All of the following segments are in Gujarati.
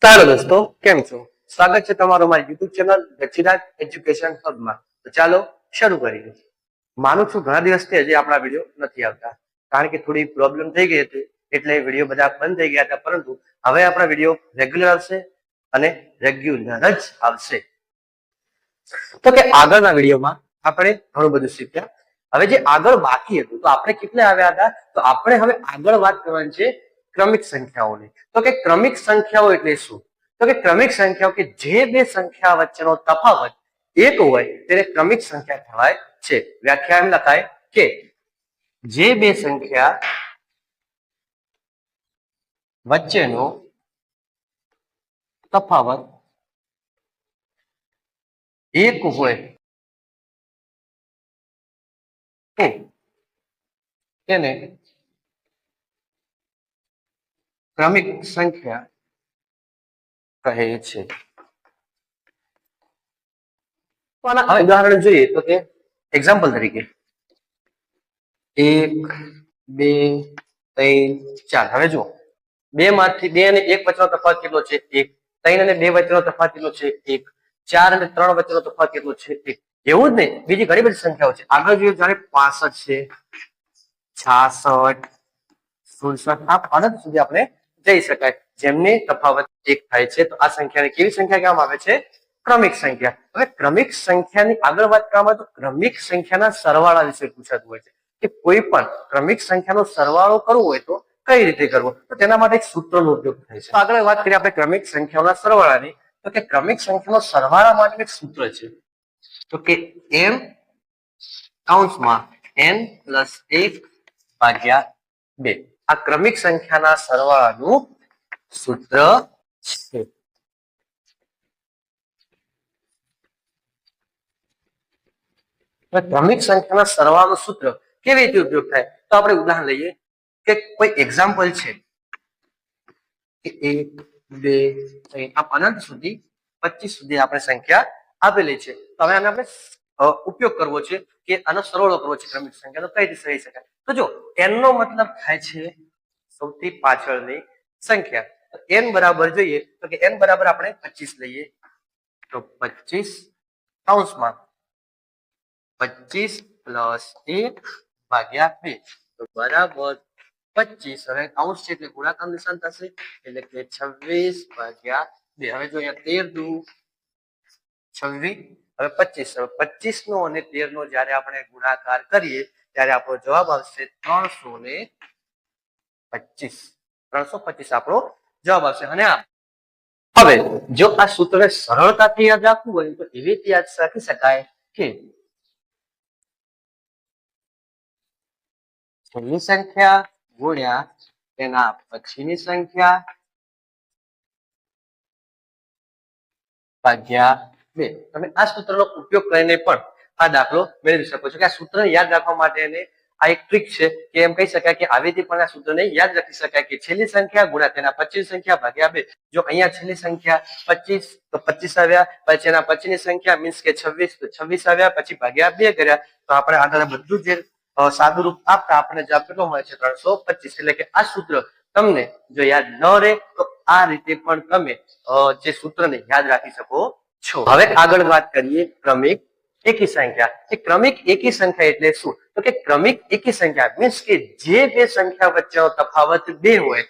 ચાલો દોસ્તો, કેમ છો? સ્વાગત છે તમારું મારી યુટ્યુબ ચેનલ દક્ષિણાજ એજ્યુકેશન હબમાં. તો ચાલો શરૂ કરીએ. માનું છું ઘણા દિવસથી હજી આપણા વિડીયો નથી આવતા, કારણ કે થોડી પ્રોબ્લેમ થઈ ગઈ હતી, એટલે વિડીયો બધા બંધ થઈ ગયા હતા. પરંતુ હવે આપણા વિડીયો રેગ્યુલર આવશે અને રેગ્યુલર જ આવશે. તો કે આગળના વિડીયોમાં આપણે ઘણું બધું શીખ્યા. હવે જે આગળ બાકી હતું, તો આપણે કેટલે આવ્યા હતા? તો આપણે હવે આગળ વાત કરવાની છે ક્રમિક સંખ્યાઓની. તો કે ક્રમિક સંખ્યાઓ એટલે શું? તો કે ક્રમિક સંખ્યાઓ કે જે બે સંખ્યા વચ્ચેનો તફાવત એક હોય તેને ક્રમિક સંખ્યા કહેવાય છે. વ્યાખ્યા એમ લખાય કે જે બે સંખ્યા વચ્ચેનો તફાવત એક હોય તો તેને ક્રમિક સંખ્યા કહે છે. તો આના ઉદાહરણ જોઈએ તો કે એક્ઝામ્પલ તરીકે 1, 2, 3, 4. હવે જુઓ, 2 માંથી 2 અને 1 વચ્ચેનો તફાવત કેટલો છે? 1. 3 અને 2 વચ્ચેનો તફાવત કેટલો છે? 1. 4 અને 3 વચ્ચેનો તફાવત કેટલો છે? 1. એવું જ નહીં, બીજી ઘણી બધી સંખ્યાઓ છે. આગળ જોઈએ જ્યારે 65 છે, 66, 67, આ અનંત સુધી આપણે જઈ શકાય, જેમને તફાવત 1 થાય છે. તો આ સંખ્યાને કેવી સંખ્યા કહેવામાં આવે છે? ક્રમિક સંખ્યા. હવે ક્રમિક સંખ્યાની આગળ વાત કરવામાં તો ક્રમિક સંખ્યાના સરવાળા વિશે પૂછાતું હોય છે કે કોઈ પણ ક્રમિક સંખ્યાનો સરવાળો કરવો હોય તો કઈ રીતે કરવો? તો તેના માટે એક સૂત્રનો ઉપયોગ થાય છે. આગળ વાત કરીએ આપણે ક્રમિક સંખ્યાઓના સરવાળાની. તો કે ક્રમિક સંખ્યાનો સરવાળા માટે એક સૂત્ર છે, તો કે m કૌંસમાં n પ્લસ 1 ભાગ્યા 2. આ ક્રમિક સંખ્યાના સરવાળાનું સૂત્ર છે. ક્રમિક સંખ્યાના સરવાળાનું સૂત્ર કેવી રીતે ઉપયોગ થાય? તો આપણે ઉદાહરણ લઈએ કે કોઈ એક્ઝામ્પલ છે કે 1, 2, 3 આમ અનંત સુધી 25 સુધી આપણે સંખ્યા આપેલી છે. તો હવે આને આપણે ઉપયોગ કરવો છે કે આનો સરવાળો કરવો છે ક્રમિક સંખ્યા. તો કઈ રીતે કરી શકાય? તો જો n નો મતલબ થાય છે સૌથી પાછળની સંખ્યા. તો n બરાબર જોઈએ તો કે n બરાબર આપણે 25 લઈએ, તો 25 કૌંસમાં 25 પ્લસ 1 ભાગ્યા 2, તો બરાબર 25. હવે કૌંસ છે એટલે ગુણાકાર નિશાન થશે, એટલે કે 26 ભાગ્યા 2. હવે જો અહીંયા 13 દુ 26, હવે 25. હવે 25 નો અને 13 નો જ્યારે આપણે ગુણાકાર કરીએ ત્યારે આપણો જવાબ આવશે 325. 325 આપણો જવાબ આવશે. અને હવે જો આ સૂત્રને સરળતાથી યાદ રાખવું હોય તો એવી રીતે યાદ રાખી શકાય કે છેલ્લી સંખ્યા ગુણ્યા તેના પછીની સંખ્યા ભાગ્યા 2. તમે આ સૂત્રનો ઉપયોગ કરીને પણ આ દાખલો મેળવી શકો છો. કે આ સૂત્રને યાદ રાખવા માટે આ એક ટ્રીક છે કે એમ કહી શકાય કે આવી રીતે પણ આ સૂત્રને યાદ રાખી શકાય કે છેલ્લી સંખ્યા ગુણ્યા તેના પછીની સંખ્યા ભાગ્યા 2. જો અહીંયા છેલ્લી સંખ્યા 25 તો 25 આવ્યા, પછી એના પછીની સંખ્યા મીન્સ કે 26 તો 26 આવ્યા, પછી ભાગ્યા 2 કર્યા, તો આપણે આગળ બધું જે સાદું રૂપ આપતા આપણને જવાબ કેટલો મળે છે? 325. એટલે કે આ સૂત્ર તમને જો યાદ ન રહે તો આ રીતે પણ તમે જે સૂત્રને યાદ રાખી શકો છો. હવે આગળ વાત કરીએ ક્રમિક એકી સંખ્યા. એ ક્રમિક એકી સંખ્યા એટલે શું? તો કે ક્રમિક એકી સંખ્યા મીન્સ કે જે બે સંખ્યા વચ્ચેનો તફાવત 2 હોય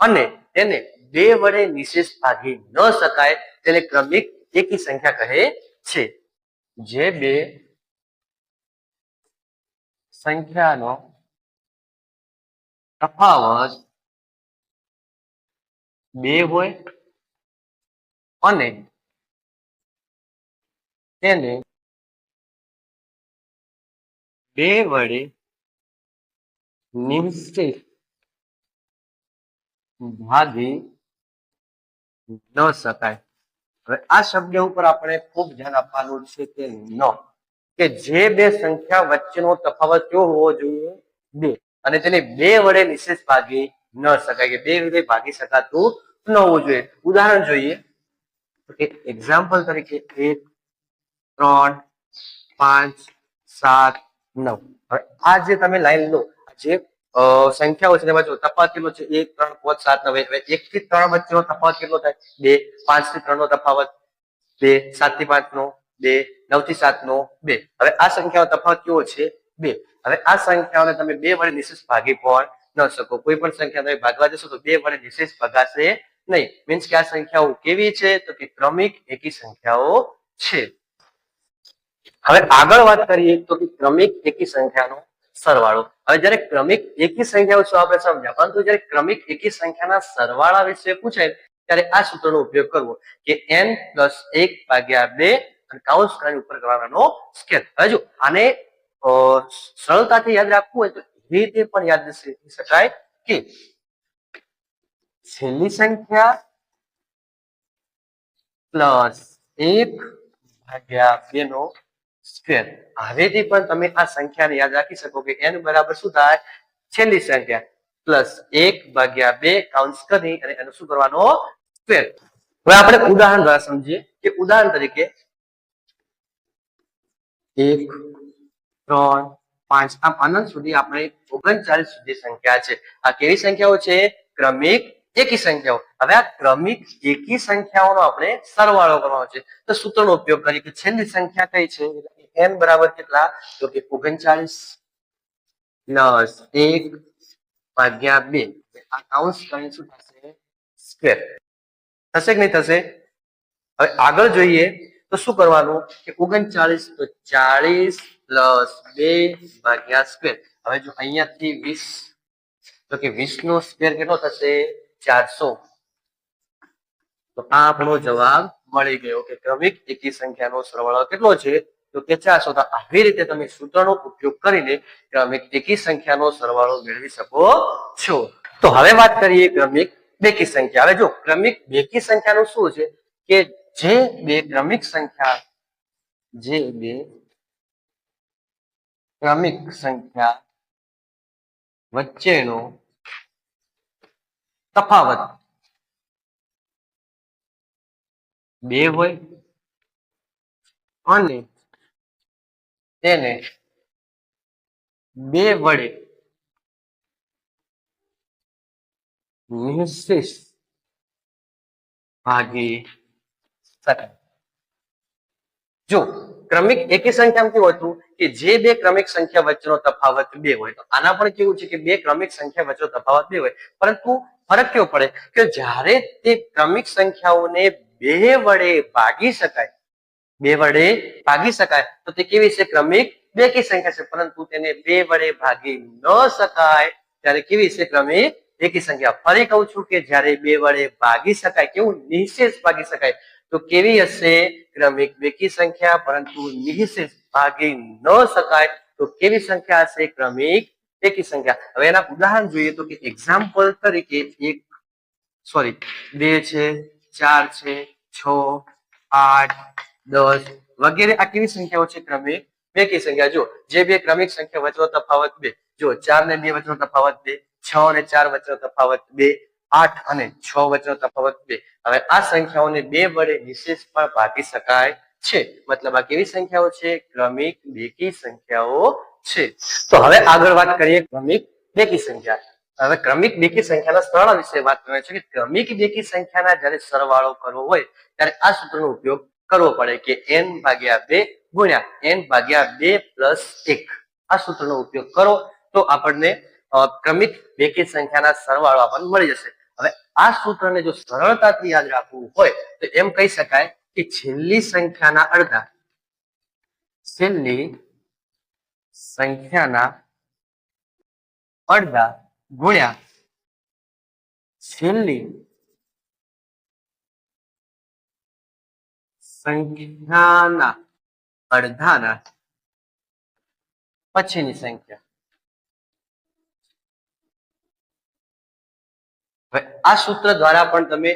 અને તેને 2 વડે નિશેષ ભાગી ન શકાય તેને ક્રમિક એકી સંખ્યા કહે છે. જે બે સંખ્યાનો તફાવત 2 હોય અને તેને 2 વડે નિશેષ ભાગી ન શકાય. હવે આ શબ્દ ઉપર આપણે ખૂબ ધ્યાન આપવાનું છે કે ન, કે જે બે સંખ્યા વચ્ચેનો તફાવત કેવો હોવો જોઈએ? 2, અને તેને 2 વડે નિશેષ ભાગી ન શકાય, કે 2 વડે ભાગી શકાતું ન હોવું જોઈએ. ઉદાહરણ જોઈએ તો કે એક્ઝામ્પલ તરીકે 1, 3, 5, 7, 9. હવે આ જે તમે લાઈન લો, જે સંખ્યાઓ છે તેમાં જો તફાવત કેટલો છે 1 3 5 7 9 હવે 1 થી 3 વચ્ચેનો તફાવત કેટલો થાય 2 5 થી 3 નો તફાવત 2 7 થી 5 નો 2 9 થી 7 નો 2 હવે આ સંખ્યાનો તફાવત કેવો છે 2 હવે આ સંખ્યાઓને તમે 2 વડે નિશેષ ભાગી પણ ન શકો કોઈ પણ સંખ્યા તમે ભાગવા જશો તો 2 વડે નિશેષ ભાગાશે નહીં મીન્સ કે આ સંખ્યાઓ કેવી છે તો કે ક્રમિક એકી સંખ્યાઓ છે હવે આગળ વાત કરીએ તો કે ક્રમિક એકી સંખ્યાનો સરવાળો હવે જ્યારે ક્રમિક એકી સંખ્યાઓ શું આપણે સમજ્યા પરંતુ જ્યારે ક્રમિક એકી સંખ્યાના સરવાળા વિશે પૂછાય ત્યારે આ સૂત્રનો ઉપયોગ કરવો કે n + 1 ભાગ્યા 2 અને કૌંસ કરીને ઉપર કરવાનો સ્કેલ હવે જો આને સરળતાથી યાદ રાખવું હોય તો એ રીતે પણ યાદ રાખી શકાય કે છેલ્લી સંખ્યા પ્લસ 1 ભાગ્યા 2 નો સ્ક્વેર હવેથી પણ તમે આ સંખ્યાને યાદ રાખી શકો કે n બરાબર શું થાય છેલ્લી સંખ્યા પ્લસ 1 ભાગ્યા 2 કૌંસ કરી અને એનો શું કરવાનો સ્ક્વેર હવે આપણે ઉદાહરણ દ્વારા સમજીએ કે ઉદાહરણ તરીકે 1 3 5 આમ અનંત સુધી આપણે 39 સુધી સંખ્યા છે આ કેવી સંખ્યાઓ છે ક્રમિક એકી સંખ્યાઓ હવે આ ક્રમિક એકી સંખ્યાઓનો આપણે સરવાળો કરવાનો છે તો સૂત્રનો ઉપયોગ કરીએ કે છેલ્લી સંખ્યા કઈ છે n બરાબર કેટલા તો કે 39 પ્લસ 1 ભાગ્યા 2 આ કૌંસ કરીને શું થશે સ્ક્વેર થશે કે નહીં થશે હવે આગળ જોઈએ તો શું કરવાનું કે 39 તો 40 પ્લસ 2 ભાગ્યા સ્ક્વેર હવે જો અહીંયાથી 20 તો કે 20 નો સ્ક્વેર કેટલો થશે 400 તો આ આપણો જવાબ મળી ગયો કે ક્રમિક એકી સંખ્યાનો સરવાળો કેટલો છે તો કે 400 તો આવી રીતે તમે સૂત્રનો ઉપયોગ કરીને ક્રમિક એકી સંખ્યાનો સરવાળો મેળવી શકો છો તો હવે વાત કરીએ ક્રમિક બેકી સંખ્યા હવે જો ક્રમિક બેકી સંખ્યાનું શું છે કે જે બે ક્રમિક સંખ્યા વચ્ચેનો તફાવત 2 હોય અને તેને 2 વડે નિશેષ ભાગી શકાય જો ક્રમિક એકી સંખ્યામાં કેવું હતું કે જે બે ક્રમિક સંખ્યા વચ્ચેનો તફાવત 2 હોય તો આના પણ કેવું છે કે બે ક્રમિક સંખ્યા વચ્ચેનો તફાવત 2 હોય પરંતુ ફરક કેવો પડે કે જ્યારે તે ક્રમિક સંખ્યાઓને 2 વડે ભાગી શકાય તો તે કેવી છે ક્રમિક બેકી સંખ્યા છે પરંતુ તેને 2 વડે ભાગી ન શકાય ત્યારે કેવી છે ક્રમિક એકી સંખ્યા ફરી કહું છું કે જ્યારે 2 વડે ભાગી શકાય કેવું નિશેષ ભાગી શકાય તો કેવી હશે ક્રમિક બેકી સંખ્યા પરંતુ નિશેષ ભાગી ન શકાય તો કેવી સંખ્યા હશે ક્રમિક એકી સંખ્યા હવે એના ઉદાહરણ જોઈએ તો કે એક્ઝામ્પલ તરીકે 2 છે 4 છે 6 8 10 વગેરે આ કેવી સંખ્યાઓ છે ક્રમિક બેકી સંખ્યા જો જે બે ક્રમિક સંખ્યા વચ્ચેનો તફાવત 2 જો 4 ને 2 વચ્ચેનો તફાવત 2 6 અને 4 વચ્ચેનો તફાવત 2 8 અને 6 વચ્ચેનો તફાવત 2 હવે આ સંખ્યાઓને 2 વડે નિશેષ પણ ભાગી શકાય છે મતલબ આ કેવી સંખ્યાઓ છે ક્રમિક બેકી સંખ્યાઓ છે તો હવે આગળ વાત કરીએ ક્રમિક બેકી સંખ્યા હવે ક્રમિક બેકી સંખ્યાના સરવાળા વિશે વાત કરવાની છે કે ક્રમિક બેકી સંખ્યાના જ્યારે સરવાળો કરવો હોય ત્યારે આ સૂત્રનો ઉપયોગ કરવો પડે કે n ભાગ્યા 2 ગુણ્યા n ભાગ્યા 2 પ્લસ 1 આ સૂત્રનો ઉપયોગ કરો તો આપણને ક્રમિક બેકી સંખ્યાના સરવાળો આપણને મળી જશે હવે આ સૂત્રને જો સરળતાથી યાદ રાખવું હોય તો એમ કહી શકાય કે છેલ્લી સંખ્યાના અડધા ગુણ્યા છેલ્લી સંખ્યાના અડધાના પછીની સંખ્યા હવે આ સૂત્ર દ્વારા પણ તમે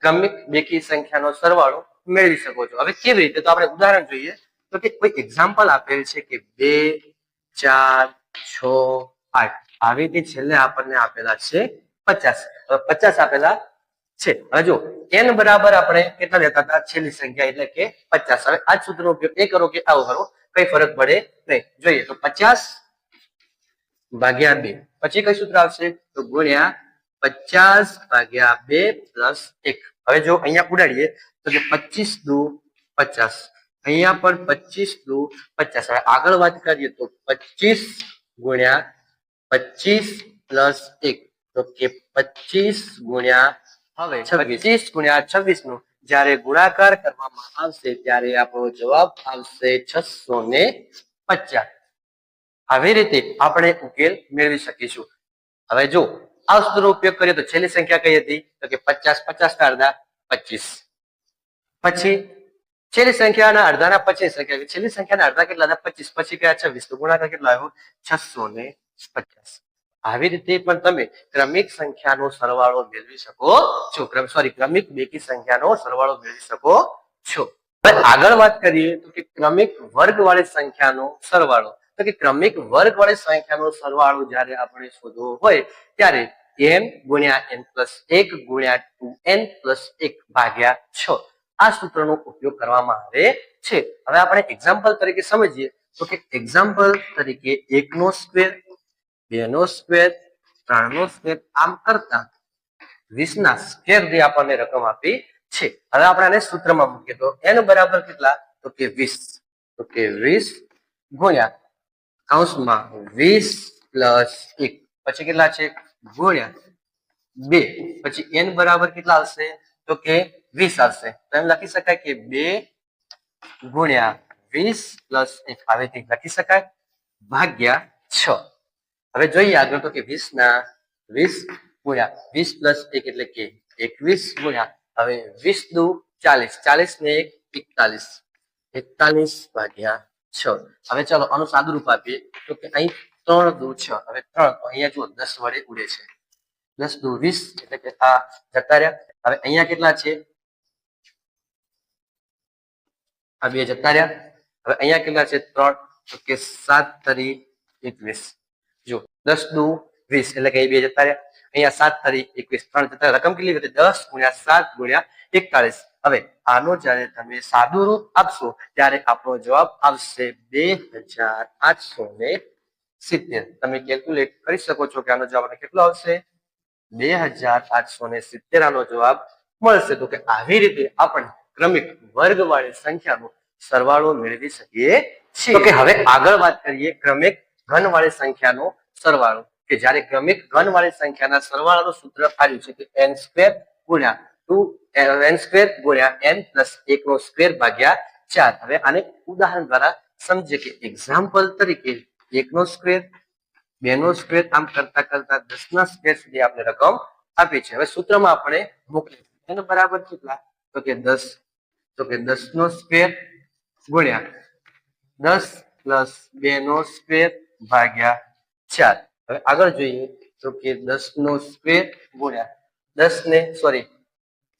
ક્રમિક બેકી સંખ્યાનો સરવાળો મેળવી શકો છો હવે કેવી રીતે તો આપણે ઉદાહરણ જોઈએ તો કે કોઈ એક્ઝામ્પલ આપેલ છે કે 2 4 6 8 આવી રીતે છેલ્લે આપણને આપેલા છે 50 હવે 50 આપેલા છે હવે જો n બરાબર આપણે કેટલા લેતા હતા છેલ્લી સંખ્યા એટલે કે 50 હવે આ સૂત્રનો ઉપયોગ એ કરો કે આવો કરો કઈ ફરક પડે નહીં જોઈએ તો 50 ભાગ્યા 2 પછી કઈ સૂત્ર આવશે તો ગુણ્યા 50/2 પ્લસ 1 હવે જો અહીંયા ઉડાડીએ તો કે 25 દુ 50 અહીંયા પણ 25 દુ 50 હવે આગળ વાત કરીએ તો 25 ગુણ્યા 25 પ્લસ 1 તો કે 25 ગુણ્યા હવે 25 ગુણ્યા 26 નો જ્યારે ગુણાકાર કરવામાં આવશે ત્યારે આપણો જવાબ આવશે 650 આવી રીતે આપણે ઉકેલ મેળવી શકીશું હવે જો આ સૂત્રનો ઉપયોગ કરીએ તો છેલ્લી સંખ્યા કઈ હતી તો કે 50 50 ના અડધા 25 પછી છેલ્લી સંખ્યાના અડધાના 25 સંખ્યા છેલ્લી સંખ્યાના અડધા કેટલા હતા 25 પછી કયા 26 તો ગુણાકાર કેટલો આવ્યો 650 આવી રીતે પણ તમે ક્રમિક સંખ્યાનો સરવાળો મેળવી શકો છો ક્રમિક બેકી સંખ્યાનો સરવાળો મેળવી શકો છો હવે આગળ વાત કરીએ તો કે ક્રમિક વર્ગવાળી સંખ્યાનો સરવાળો તો કે ક્રમિક વર્ગવાળી સંખ્યાનો સરવાળો જ્યારે આપણે શોધવો હોય ત્યારે n ગુણ્યા n પ્લસ 1 ગુણ્યા 2n પ્લસ 1 ભાગ્યા 6 આ સૂત્રનો ઉપયોગ કરવામાં આવે છે હવે આપણે એક્ઝામ્પલ તરીકે સમજીએ તો કે એક્ઝામ્પલ તરીકે 1 નો સ્ક્વેર 2 નો સ્ક્વેર 3 નો સ્ક્વેર આમ કરતા 20 ના સ્ક્વેર જે આપણને રકમ આપી છે હવે આપણે આને સૂત્રમાં મૂકીએ તો n બરાબર કેટલા તો કે 20 તો કે 20 ગુણ્યા કૌંસમાં 20 પ્લસ 1 પછી કેટલા છે ગુણ્યા 2 પછી n બરાબર કેટલા આવશે તો કે 20 આવશે તો એમ લખી શકાય કે 2 ગુણ્યા 20 પ્લસ 1 આવી રીતે લખી શકાય ભાગ્યા 6 હવે જોઈએ આગળ તો કે 20 ના 20 ગુણ્યા 20 પ્લસ 1 એટલે કે 21 ગુણ્યા હવે 20 દુ 40 40 ને 1 41 41 ભાગ્યા 6 હવે ચાલો આનું સાદું રૂપ આપીએ તો કે અહીં 3 દુ 6 હવે 3 તો અહીંયા જુઓ 10 વડે ઉડે છે 10 દુ 20 એટલે કે આ જતા રહ્યા હવે અહીંયા કેટલા છે આ બે જતા રહ્યા હવે અહીંયા કેટલા છે 3 તો કે 7 તરી 21 જો 10 દુ 20 એટલે કે બે જતા રહ્યા અહીંયા 7 તરી 21 3 જતા રકમ કેટલી હતી 10 ગુણ્યા 7 ગુણ્યા 41 હવે આનો જ્યારે તમે સાદું રૂપ આપશો ત્યારે આપણો જવાબ આવશે 2870 તમે કેલ્ક્યુલેટ કરી શકો છો કે આનો જવાબ કેટલો આવશે 2870 આનો જવાબ મળશે તો કે આવી રીતે આપણે ક્રમિક વર્ગવાળી સંખ્યાનો સરવાળો મેળવી શકીએ છીએ તો કે હવે આગળ વાત કરીએ ક્રમિક ઘનવાળી સંખ્યાનો સરવાળો કે જ્યારે ક્રમિક ઘનવાળી સંખ્યાના સરવાળાનું સૂત્ર આવ્યું છે કે n² ગુણ્યા 2n² ગુણ્યા n પ્લસ 1 નો સ્ક્વેર ભાગ્યા 4 હવે આને ઉદાહરણ દ્વારા સમજીએ કે એક્ઝામ્પલ તરીકે 1 નો સ્ક્વેર 2 નો સ્ક્વેર આમ કરતા કરતા 10 ના સ્ક્વેર સુધી આપણે રકમ આપી છે હવે સૂત્રમાં આપણે મોકલીએ એનો બરાબર કેટલા તો કે 10 તો કે 10 નો સ્ક્વેર ગુણ્યા 10 પ્લસ 2 નો સ્ક્વેર ભાગ્યા 4 હવે આગળ જોઈએ તો કે 10 નો સ્ક્વેર ગુણ્યા 10 ને સોરી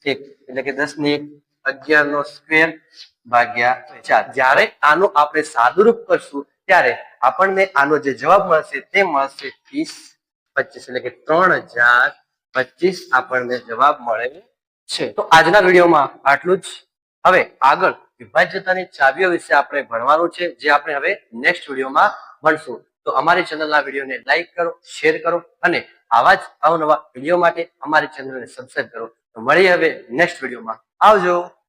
1 એટલે કે 10 ને 11 નો સ્ક્વેર ભાગ્યા 4 જ્યારે આનો આપણે સાદુરૂપ કરશું ત્યારે આપણને આનો જે જવાબ મળશે તે મળશે 3025 એટલે કે 3025 આપણને જવાબ મળે છે તો આજના વિડીયોમાં આટલું જ હવે આગળ વિભાજ્યતાની ચાવીઓ વિશે આપણે ભણવાનું છે જે આપણે હવે નેક્સ્ટ વિડીયોમાં ભણશું તો અમારી ચેનલના વિડીયોને લાઈક કરો શેર કરો અને આવા જ અવનવા વિડીયો માટે અમારી ચેનલને સબસ્ક્રાઇબ કરો તો મળીએ હવે નેક્સ્ટ વિડીયોમાં આવજો